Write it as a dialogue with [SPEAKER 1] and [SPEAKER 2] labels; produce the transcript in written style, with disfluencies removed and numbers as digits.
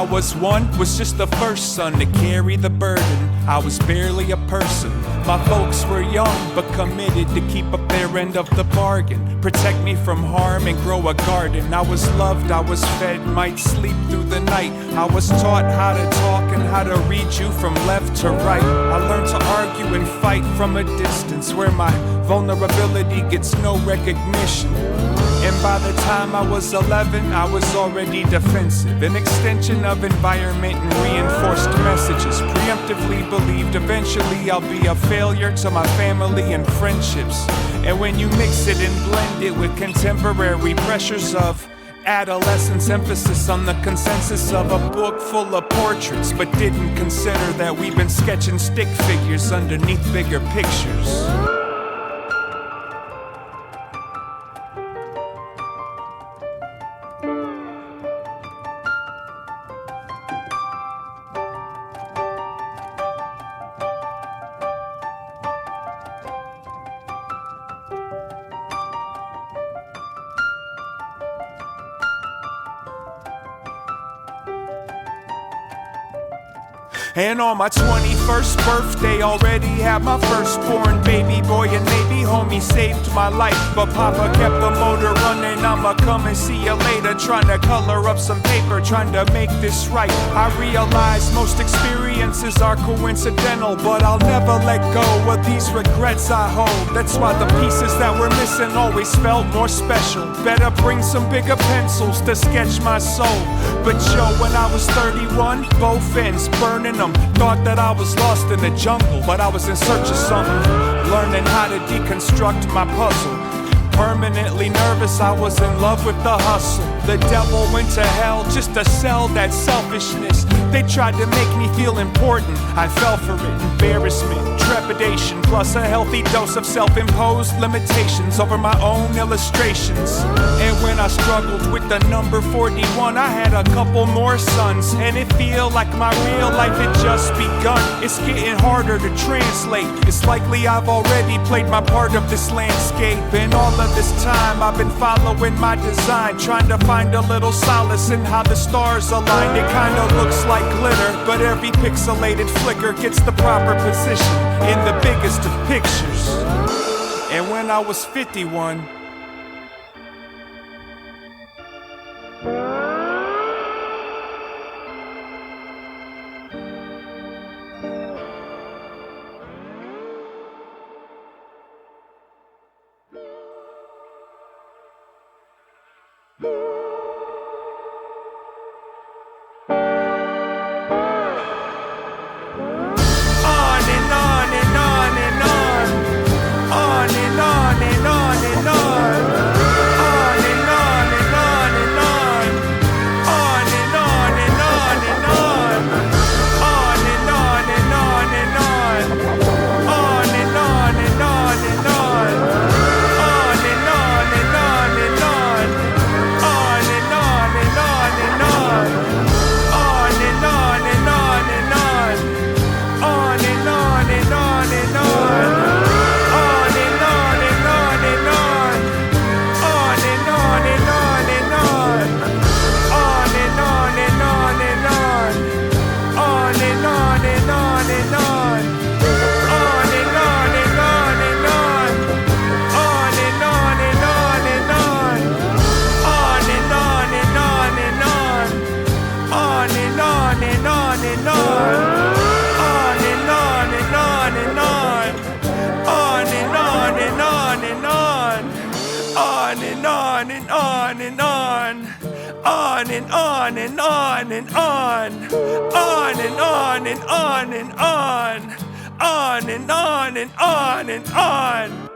[SPEAKER 1] was one, was just the first son to carry the burden. I was barely a person. My folks were young, but committed to keep up their end of the bargain. Protect me from harm and grow a garden. I was loved, I was fed, might sleep through the night. I was taught how to talk and how to read you from left to right. I learned to argue and fight from a distance where my vulnerability gets no recognition. And by the time I was 11, I was already defensive. An extension of environment and reinforced messages. Preemptively believed eventually I'll be a failure to my family and friendships. And when you mix it and blend it with contemporary pressures of adolescence, emphasis on the consensus of a book full of portraits, but didn't consider that we've been sketching stick figures underneath bigger pictures. And on my 21st birthday, already had my firstborn baby boy, and maybe homie saved my life. But Papa kept the motor running, I'ma come and see you later. Trying to color up some paper, trying to make this right. I realize most experiences are coincidental, but I'll never let go of these regrets I hold. That's why the pieces that were missing always felt more special. Better bring some bigger pencils to sketch my soul. But yo, when I was 31, both ends burning them. Thought that I was lost in the jungle, but I was in search of something. Learning how to deconstruct my puzzle. Permanently nervous, I was in love with the hustle. The devil went to hell just to sell that selfishness. They tried to make me feel important, I fell for it. Embarrassment, trepidation, plus a healthy dose of self-imposed limitations over my own illustrations. And when I struggled with the number 41, I had a couple more sons. And it feel like my real life had just begun. It's getting harder to translate. It's likely I've already played my part of this landscape. And all of this time I've been following my design, trying to find a little solace in how the stars aligned. It kinda looks like glitter, but every pixelated flicker gets the proper position in the biggest of pictures. And when I was 51, on and on.